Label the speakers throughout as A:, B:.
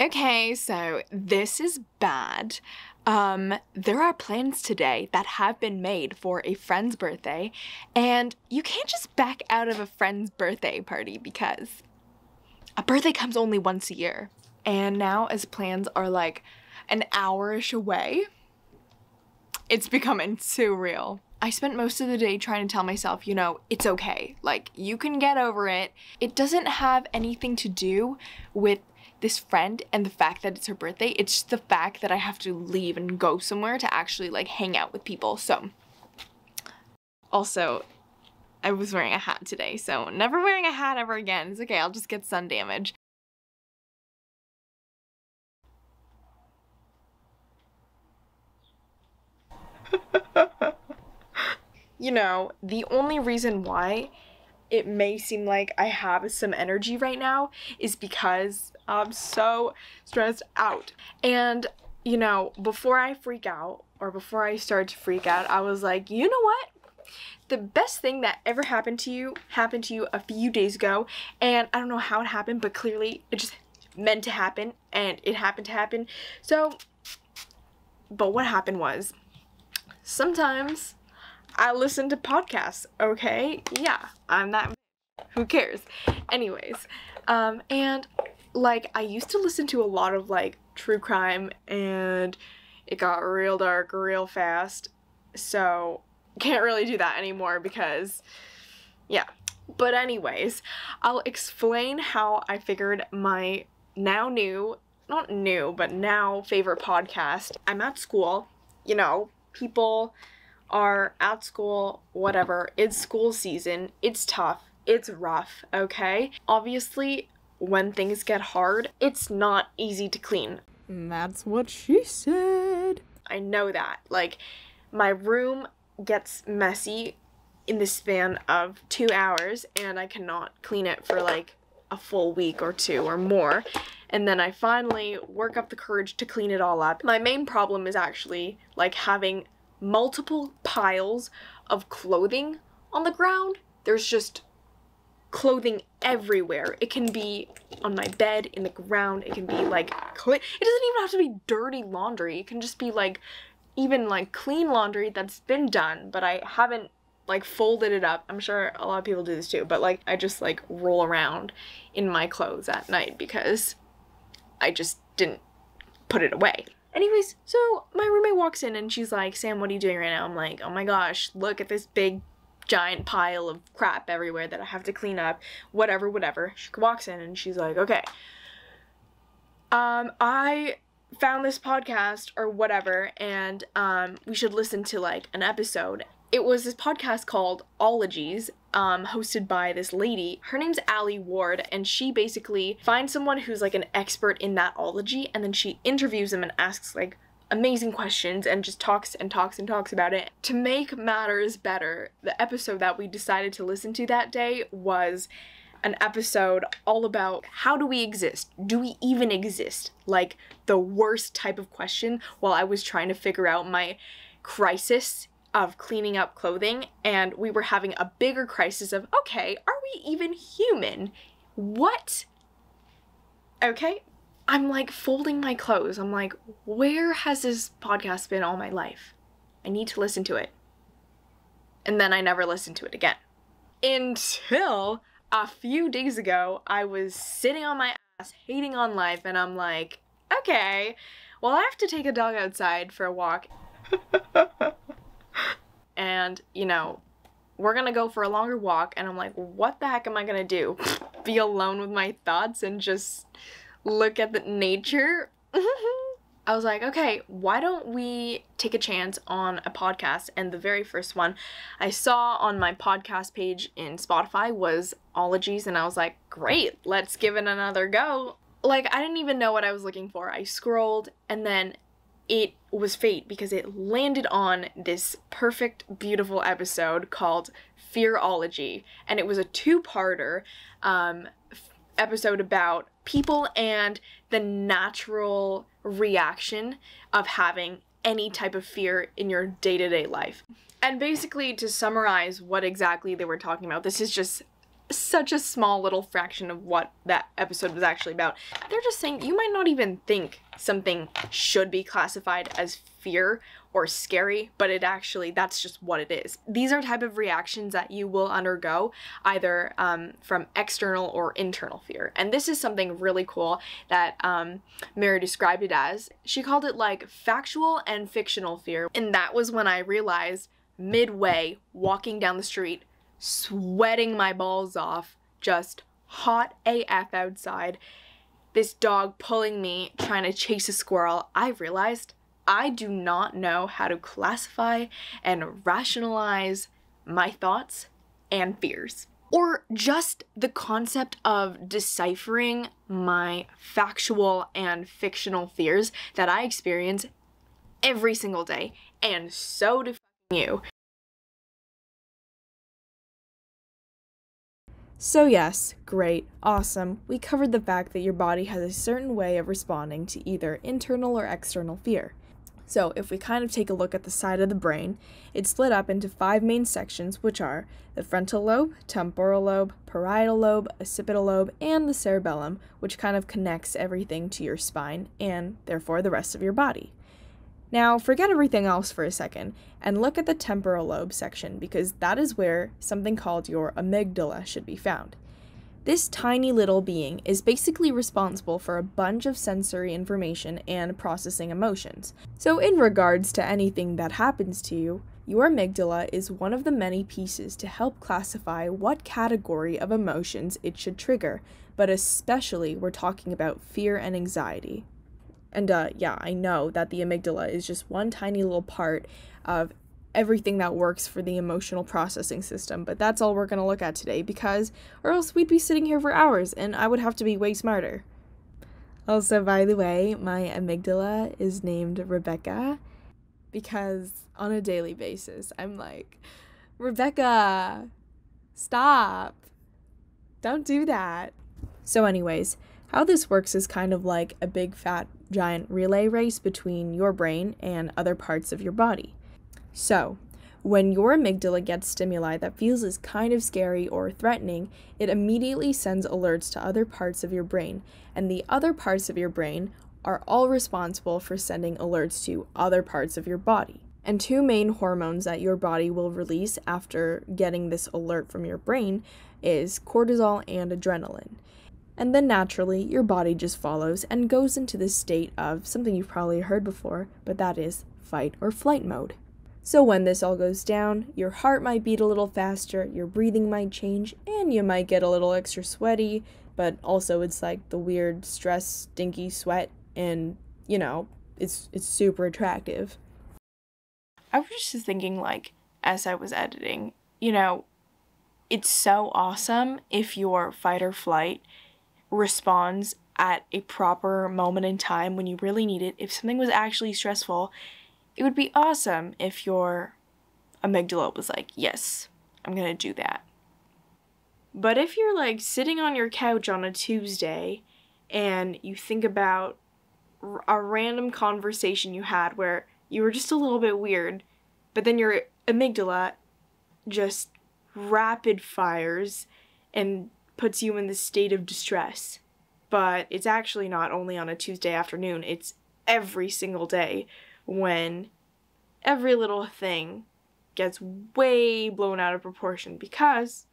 A: Okay, so this is bad. There are plans today that have been made for a friend's birthday, and you can't just back out of a friend's birthday party because a birthday comes only once a year. And now as plans are like an hour-ish away, it's becoming too real. I spent most of the day trying to tell myself, you know, it's okay. Like, you can get over it. It doesn't have anything to do with this friend and the fact that it's her birthday. It's just the fact that I have to leave and go somewhere to actually like hang out with people. So also I was wearing a hat today, so never wearing a hat ever again. It's okay, I'll just get sun damage. You know, the only reason why it may seem like I have some energy right now is because I'm so stressed out. And, you know, before I freak out, or before I started to freak out, I was like, you know what? The best thing that ever happened to you a few days ago, and I don't know how it happened, but clearly it just meant to happen, and it happened to happen. So, but what happened was, sometimes I listen to podcasts, okay? Yeah, I'm that. Who cares? Anyways, and like I used to listen to a lot of like true crime, and it got real dark real fast, so can't really do that anymore because, yeah. But anyways, I'll explain how I figured my now new, not new, but now favorite podcast. I'm at school, you know, people are at school, whatever, it's school season, it's tough, it's rough, okay? Obviously, when things get hard, it's not easy to clean.
B: That's what she said.
A: I know that. Like, my room gets messy in the span of 2 hours, and I cannot clean it for like a full week or two or more. And then I finally work up the courage to clean it all up. My main problem is actually like having multiple piles of clothing on the ground. There's just clothing everywhere. It can be on my bed, in the ground, it can be like, it doesn't even have to be dirty laundry. It can just be like, even like clean laundry that's been done, but I haven't like folded it up. I'm sure a lot of people do this too, but like I just like roll around in my clothes at night because I just didn't put it away. Anyways, so my roommate walks in and she's like, Sam, what are you doing right now? I'm like, oh my gosh, look at this big giant pile of crap everywhere that I have to clean up, whatever. She walks in and she's like, okay, I found this podcast or whatever, and we should listen to like an episode. It was this podcast called Ologies, hosted by this lady. Her name's Alie Ward, and she basically finds someone who's like an expert in that ology, and then she interviews them and asks like amazing questions and just talks about it. To make matters better, the episode that we decided to listen to that day was an episode all about how do we exist? Do we even exist? Like the worst type of question while I was trying to figure out my crisis of cleaning up clothing, and we were having a bigger crisis of, okay, are we even human? What? Okay, I'm like folding my clothes. I'm like, where has this podcast been all my life? I need to listen to it. And then I never listened to it again. Until a few days ago, I was sitting on my ass, hating on life, and I'm like, okay, well, I have to take a dog outside for a walk. And, you know, we're gonna go for a longer walk, and I'm like, what the heck am I gonna do? Be alone with my thoughts and just look at the nature? I was like, okay, why don't we take a chance on a podcast? And the very first one I saw on my podcast page in Spotify was Ologies, and I was like, great, let's give it another go. Like, I didn't even know what I was looking for. I scrolled, and then it was fate because it landed on this perfect, beautiful episode called Fearology, and it was a two-parter episode about people and the natural reaction of having any type of fear in your day-to-day life. And basically, to summarize what exactly they were talking about, this is just such a small little fraction of what that episode was actually about. They're just saying you might not even think something should be classified as fear or scary, but it actually, that's just what it is. These are type of reactions that you will undergo either from external or internal fear. And this is something really cool that Mary described it as. She called it like factual and fictional fear. And that was when I realized midway walking down the street, sweating my balls off, just hot AF outside, this dog pulling me, trying to chase a squirrel, I realized I do not know how to classify and rationalize my thoughts and fears. Or just the concept of deciphering my factual and fictional fears that I experience every single day, and so do you.
B: So yes, great, awesome. We covered the fact that your body has a certain way of responding to either internal or external fear. So if we kind of take a look at the side of the brain, it's split up into 5 main sections, which are the frontal lobe, temporal lobe, parietal lobe, occipital lobe, and the cerebellum, which kind of connects everything to your spine and therefore the rest of your body. Now, forget everything else for a second and look at the temporal lobe section, because that is where something called your amygdala should be found. This tiny little being is basically responsible for a bunch of sensory information and processing emotions. So in regards to anything that happens to you, your amygdala is one of the many pieces to help classify what category of emotions it should trigger, but especially we're talking about fear and anxiety. And yeah, I know that the amygdala is just one tiny little part of everything that works for the emotional processing system, but that's all we're going to look at today, because or else we'd be sitting here for hours and I would have to be way smarter. Also, by the way, my amygdala is named Rebecca because on a daily basis I'm like, Rebecca, stop, don't do that. So anyways, how this works is kind of like a big fat giant relay race between your brain and other parts of your body. So, when your amygdala gets stimuli that feels as kind of scary or threatening, it immediately sends alerts to other parts of your brain, and the other parts of your brain are all responsible for sending alerts to other parts of your body. And 2 main hormones that your body will release after getting this alert from your brain is cortisol and adrenaline. And then naturally, your body just follows and goes into this state of something you've probably heard before, but that is fight or flight mode. So when this all goes down, your heart might beat a little faster, your breathing might change, and you might get a little extra sweaty, but also it's like the weird stress, stinky sweat, and, you know, it's super attractive.
A: I was just thinking, like, as I was editing, you know, it's so awesome if your fight or flight responds at a proper moment in time when you really need it. If something was actually stressful, it would be awesome if your amygdala was like, yes, I'm gonna do that. But if you're like sitting on your couch on a Tuesday and you think about a random conversation you had where you were just a little bit weird, but then your amygdala just rapid fires and puts you in this state of distress. But it's actually not only on a Tuesday afternoon, it's every single day when every little thing gets way blown out of proportion because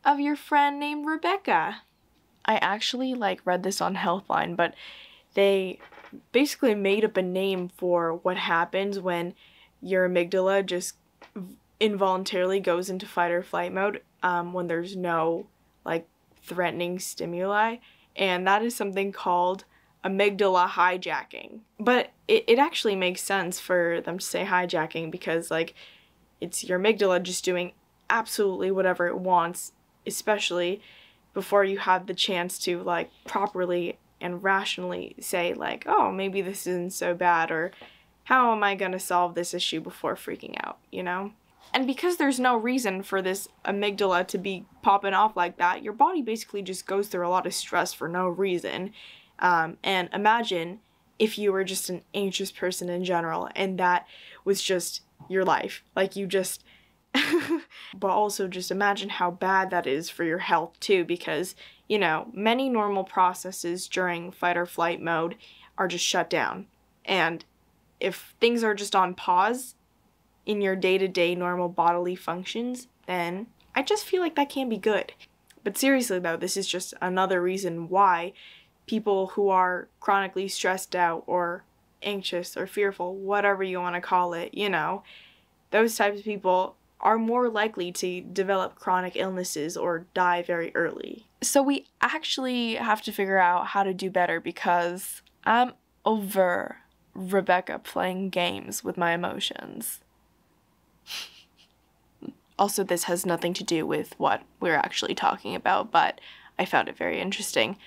A: of your friend named Rebecca. I actually read this on Healthline, but they basically made up a name for what happens when your amygdala just involuntarily goes into fight or flight mode when there's no threatening stimuli, and that is something called amygdala hijacking. But it actually makes sense for them to say hijacking because it's your amygdala just doing absolutely whatever it wants, especially before you have the chance to properly and rationally say oh, maybe this isn't so bad, or how am I gonna solve this issue before freaking out, you know? And because there's no reason for this amygdala to be popping off like that, your body basically just goes through a lot of stress for no reason. And imagine if you were just an anxious person in general and that was just your life. You just But also just imagine how bad that is for your health too, because, you know, many normal processes during fight or flight mode are just shut down. And if things are just on pause in your day-to-day normal bodily functions, then I just feel like that can't be good. But seriously though, this is just another reason why people who are chronically stressed out or anxious or fearful, whatever you want to call it, you know, those types of people are more likely to develop chronic illnesses or die very early. So we actually have to figure out how to do better, because I'm over Rebecca playing games with my emotions. Also, this has nothing to do with what we're actually talking about, but I found it very interesting.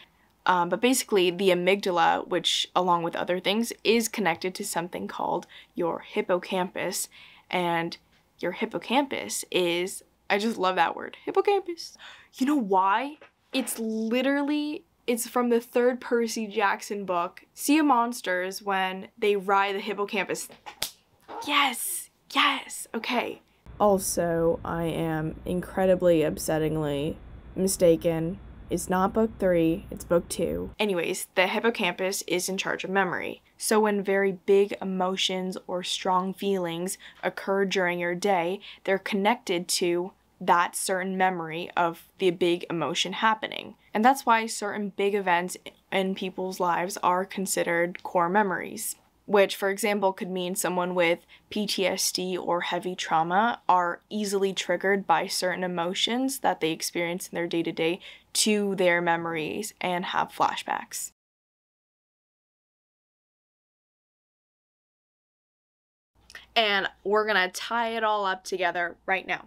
A: But basically, the amygdala, which, along with other things, is connected to something called your hippocampus. And your hippocampus is, I just love that word, hippocampus. You know why? It's from the third Percy Jackson book, Sea of Monsters, when they ride the hippocampus. Yes, okay.
B: Also, I am incredibly upsettingly mistaken. It's not book 3, it's book 2.
A: Anyways, the hippocampus is in charge of memory. So when very big emotions or strong feelings occur during your day, they're connected to that certain memory of the big emotion happening. And that's why certain big events in people's lives are considered core memories, which, for example, could mean someone with PTSD or heavy trauma are easily triggered by certain emotions that they experience in their day-to-day to their memories and have flashbacks. And we're gonna tie it all up together right now.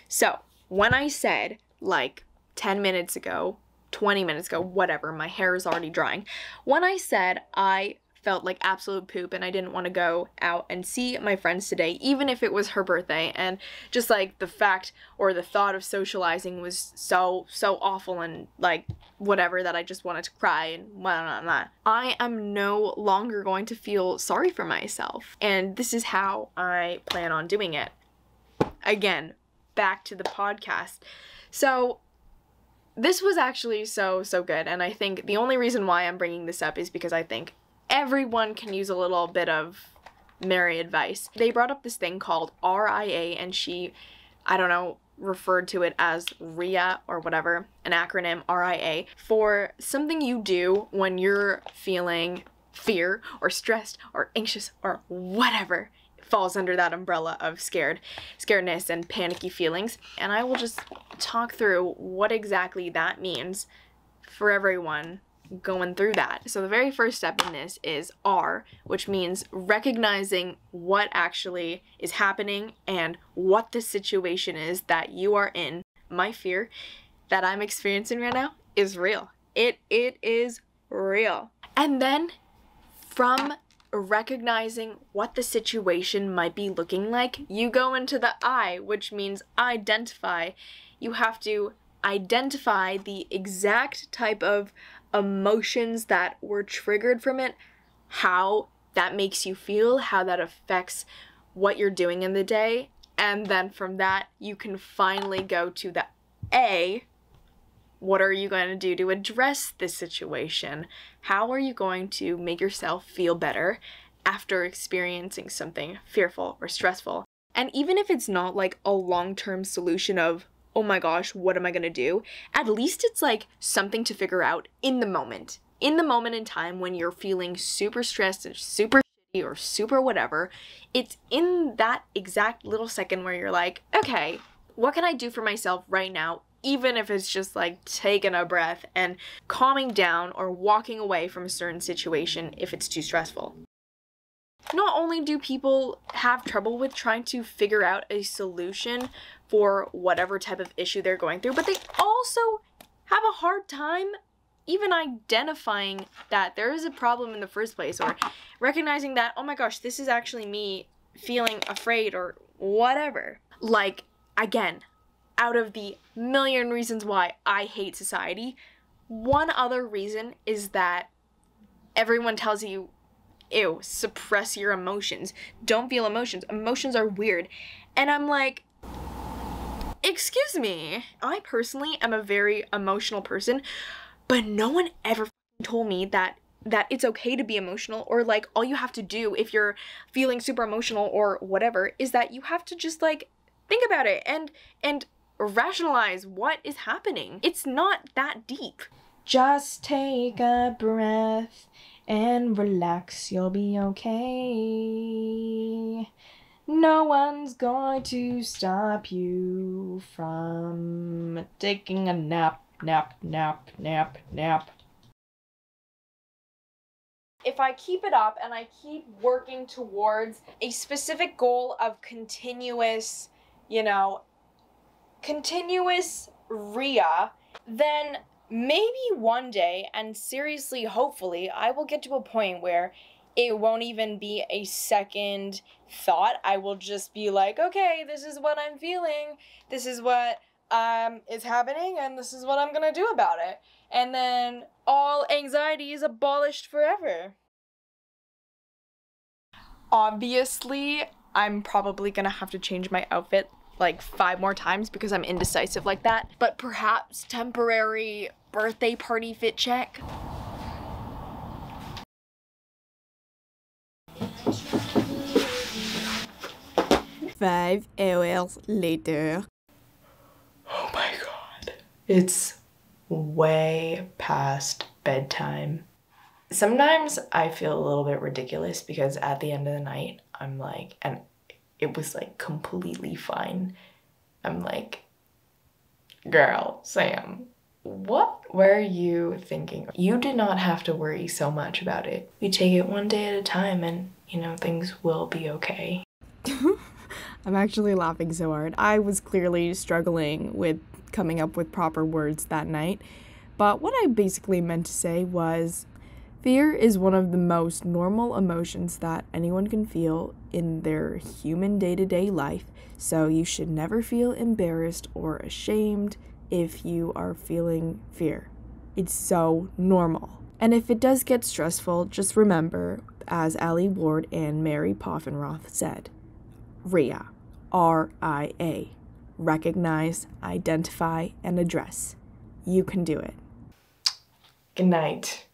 A: So, when I said, like 10 minutes ago, 20 minutes ago, whatever, my hair is already drying. When I said I felt like absolute poop and I didn't want to go out and see my friends today, even if it was her birthday, and just like the fact or the thought of socializing was so awful and like whatever, that I just wanted to cry and blah. I am no longer going to feel sorry for myself, and this is how I plan on doing it. Again, back to the podcast. So this was actually so good, and I think the only reason why I'm bringing this up is because I think everyone can use a little bit of Mary advice. They brought up this thing called RIA, and she, I don't know, referred to it as RIA or whatever, an acronym, RIA, for something you do when you're feeling fear or stressed or anxious or whatever. It falls under that umbrella of scaredness and panicky feelings. And I will just talk through what exactly that means for everyone going through that. So the very first step in this is R, which means recognizing what actually is happening and what the situation is that you are in. My fear that I'm experiencing right now is real. It is real. And then from recognizing what the situation might be looking like, you go into the I, which means identify. You have to identify the exact type of emotions that were triggered from it, how that makes you feel, how that affects what you're doing in the day, and then from that you can finally go to the A. What are you going to do to address this situation? How are you going to make yourself feel better after experiencing something fearful or stressful? And even if it's not like a long-term solution of, oh my gosh, what am I gonna do? At least it's like something to figure out in the moment. In the moment in time when you're feeling super stressed or super shitty or super whatever, it's in that exact little second where you're like, okay, what can I do for myself right now? Even if it's just like taking a breath and calming down or walking away from a certain situation if it's too stressful. Not only do people have trouble with trying to figure out a solution for whatever type of issue they're going through, but they also have a hard time even identifying that there is a problem in the first place, or recognizing that, oh my gosh, this is actually me feeling afraid or whatever. Like, again, out of the million reasons why I hate society, one other reason is that everyone tells you, ew, suppress your emotions. Don't feel emotions. Emotions are weird. And I'm like, Excuse me. I personally am a very emotional person, but no one ever told me that it's okay to be emotional, or like all you have to do if you're feeling super emotional or whatever is that you have to just like think about it and rationalize what is happening. It's not that deep. Just take a breath and relax, you'll be okay. No one's going to stop you from taking a nap. If I keep it up and I keep working towards a specific goal of continuous, continuous RIA, then maybe one day, and seriously, hopefully, I will get to a point where it won't even be a second thought. I will just be like, okay, this is what I'm feeling, this is what is happening, and this is what I'm gonna do about it. And then all anxiety is abolished forever. Obviously, I'm probably gonna have to change my outfit like 5 more times because I'm indecisive like that. But perhaps temporary birthday party fit check.
B: Five hours later.
A: Oh my god. It's way past bedtime. Sometimes I feel a little bit ridiculous because at the end of the night, I'm like, and it was like completely fine. I'm like, girl, Sam, what were you thinking? You did not have to worry so much about it. We take it one day at a time and, things will be okay.
B: I'm actually laughing so hard. I was clearly struggling with coming up with proper words that night, but what I basically meant to say was fear is one of the most normal emotions that anyone can feel in their human day-to-day life, so you should never feel embarrassed or ashamed if you are feeling fear. It's so normal. And if it does get stressful, just remember, as Alie Ward and Mary Poffenroth said, RIA, R-I-A, recognize, identify, and address. You can do it.
A: Good night.